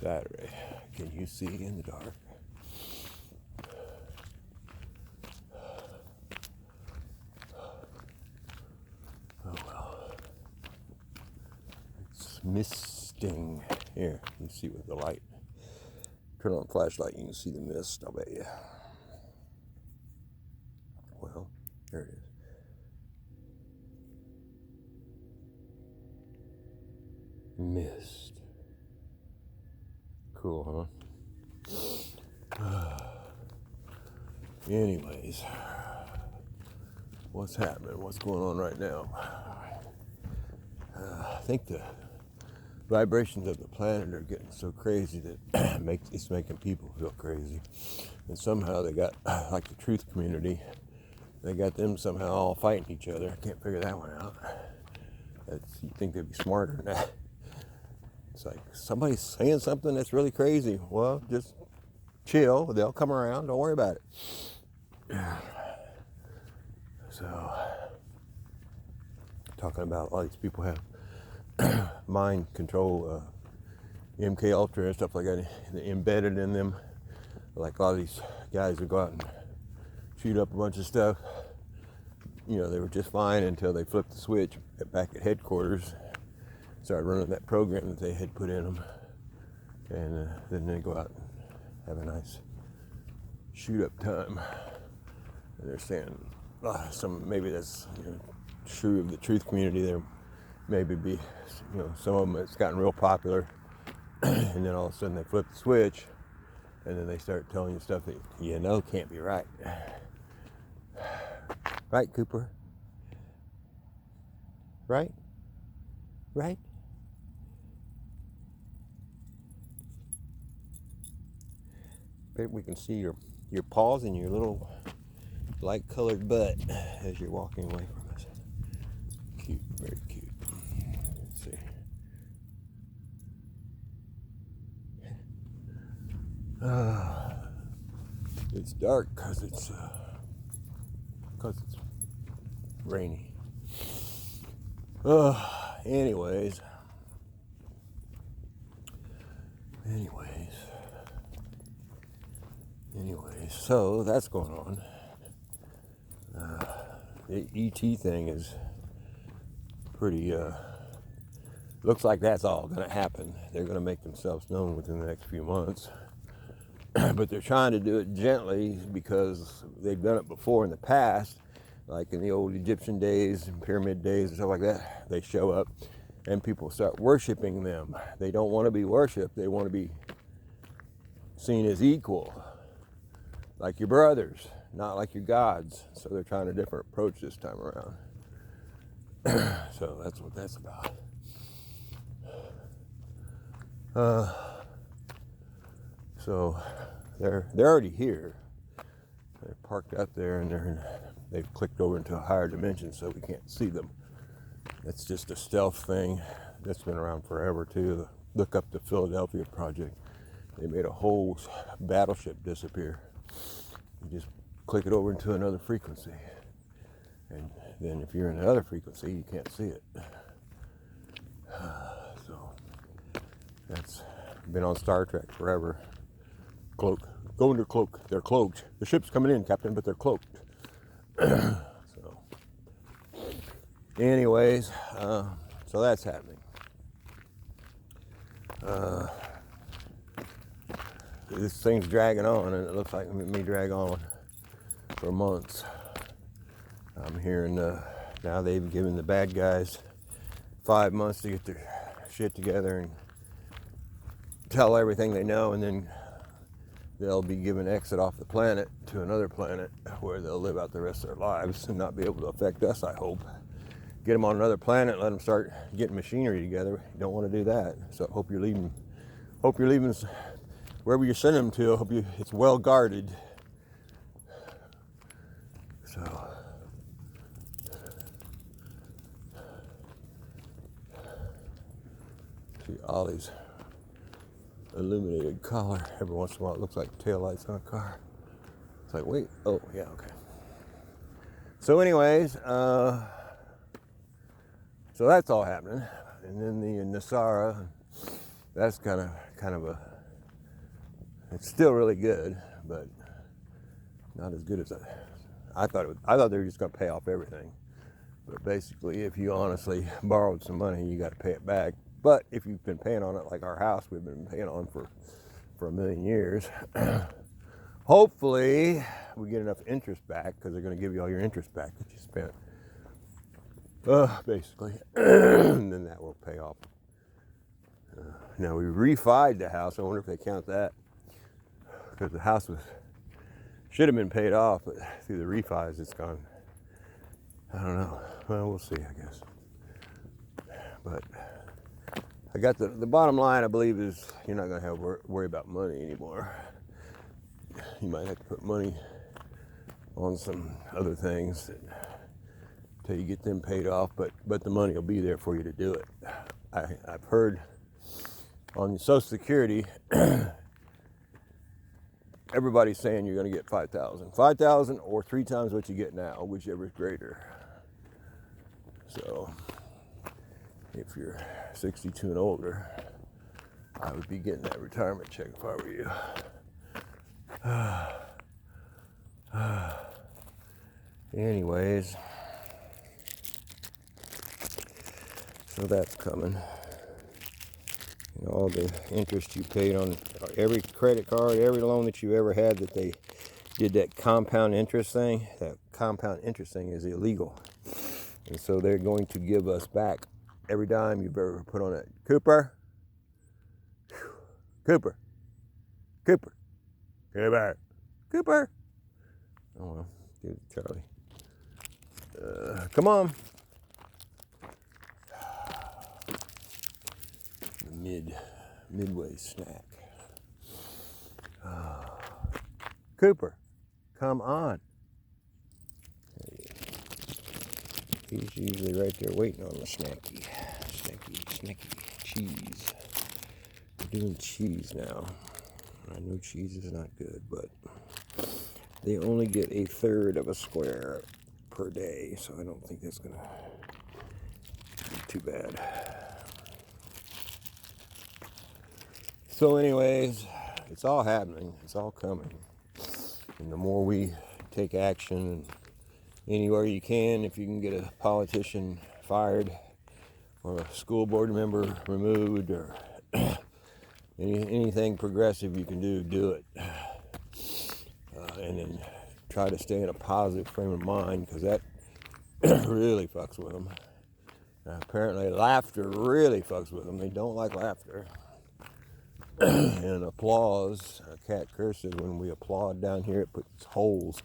Saturday. Can you see in the dark? Oh well. It's misting. Here, you see with the light. Turn on the flashlight, you can see the mist, I'll bet you. Well, there it is. Mist. Cool, huh? Anyways, what's happening? What's going on right now? I think the vibrations of the planet are getting so crazy that it's making people feel crazy. And somehow they got, like the truth community, they got them somehow all fighting each other. I can't figure that one out. You'd think they'd be smarter than that. It's like somebody's saying something that's really crazy. Well, just chill. They'll come around. Don't worry about it. So, talking about all these people have mind control, MK Ultra and stuff like that embedded in them. Like a lot of these guys who go out and shoot up a bunch of stuff. You know, they were just fine until they flipped the switch back at headquarters. Started running that program that they had put in them, and then they go out and have a nice shoot-up time. And they're saying maybe that's true of the truth community. There maybe be some of them it's gotten real popular, and then all of a sudden they flip the switch, and then they start telling you stuff that can't be right. Right, Cooper? Right? Right? We can see your paws and your little light-colored butt as you're walking away from us. Cute, very cute. Let's see. It's dark because it's rainy. Anyways. So that's going on. The ET thing is pretty, looks like that's all going to happen. They're going to make themselves known within the next few months. But they're trying to do it gently because they've done it before in the past, like in the old Egyptian days and pyramid days and stuff like that. They show up and people start worshiping them. They don't want to be worshipped. They want to be seen as equal, like your brothers, not like your gods. So they're trying a different approach this time around. So that's what that's about. So they're already here. They're parked out there, and they've clicked over into a higher dimension, so we can't see them. That's just a stealth thing that's been around forever too. Look up the Philadelphia Project. They made a whole battleship disappear. You just click it over into another frequency, and then if you're in another frequency, you can't see it. So that's been on Star Trek forever. Cloak. Go under cloak. They're cloaked. The ship's coming in, Captain, but they're cloaked. So, anyways, so that's happening. This thing's dragging on, and it looks like it may drag on for months. I'm hearing now they've given the bad guys 5 months to get their shit together and tell everything they know, and then they'll be given exit off the planet to another planet where they'll live out the rest of their lives and not be able to affect us, I hope. Get them on another planet, let them start getting machinery together. You don't want to do that. So I hope you're leaving wherever you send them to. I hope it's well guarded. So see Ollie's illuminated collar. Every once in a while it looks like taillights on a car. It's like, wait, oh yeah, okay. So anyways, so that's all happening. And then the Nasara, that's kind of a It's still really good, but not as good as I thought. I thought they were just going to pay off everything. But basically, if you honestly borrowed some money, you got to pay it back. But if you've been paying on it, like our house, we've been paying on for a million years. Hopefully, we get enough interest back, because they're going to give you all your interest back that you spent. Basically, and then that will pay off. Now we refied the house. I wonder if they count that, because the house should have been paid off, but through the refis, it's gone. I don't know. Well, we'll see, I guess. But I got the bottom line, I believe, is you're not going to have to worry about money anymore. You might have to put money on some other things until you get them paid off, but the money will be there for you to do it. I've heard on Social Security, everybody's saying you're going to get $5,000 or 3 times what you get now, whichever is greater. So if you're 62 and older, I would be getting that retirement check if I were you. Anyways, so that's coming. You know, all the interest you paid on every credit card, every loan that you ever had, that they did that compound interest thing. That compound interest thing is illegal. And so they're going to give us back every dime you've ever put on it. Cooper? Cooper? Cooper? Cooper? Cooper? Oh well, give it to Charlie. Come on. The midway snack. Cooper, come on. He's usually right there waiting on the snacky cheese. We're doing cheese now. I know cheese is not good, but they only get 1/3 of a square per day, so I don't think that's gonna be too bad. So anyways, it's all happening, it's all coming. And the more we take action, and anywhere you can, if you can get a politician fired or a school board member removed, or anything progressive you can do it. And then try to stay in a positive frame of mind, because that really fucks with them. Apparently laughter really fucks with them. They don't like laughter. And applause, a cat curses when we applaud down here. It puts holes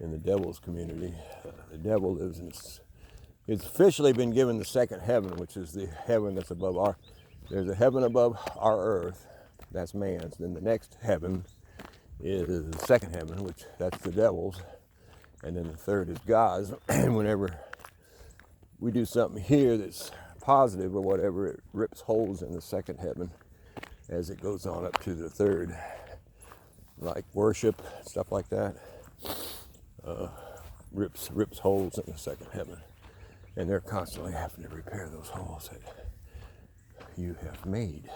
in the devil's community. The devil lives in it's officially been given the second heaven, which is the heaven that's above there's a heaven above our earth, that's man's. Then the next heaven is the second heaven, which that's the devil's. And then the third is God's. And whenever we do something here that's positive or whatever, it rips holes in the second heaven as it goes on up to the third, like worship, stuff like that. Rips holes in the second heaven, and they're constantly having to repair those holes that you have made.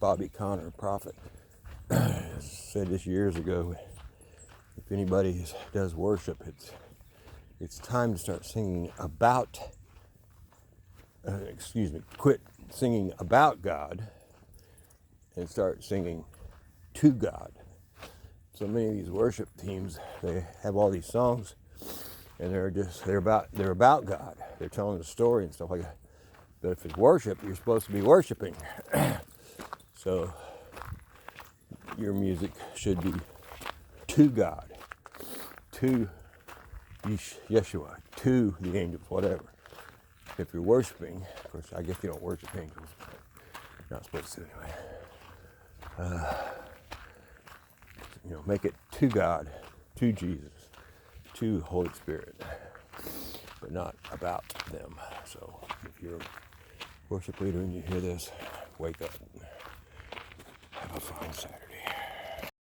Bobby Conner, prophet, said this years ago. If anybody does worship, it's time to start singing about. Quit singing about God and start singing to God. So many of these worship teams, they have all these songs, and they're about God. They're telling a story and stuff like that. But if it's worship, you're supposed to be worshiping. So your music should be to God, to Yeshua, to the angels, whatever. If you're worshiping, of course, I guess you don't worship angels, but you're not supposed to anyway. Make it to God, to Jesus, to Holy Spirit, but not about them. So if you're a worship leader and you hear this, wake up. Have a fine Saturday.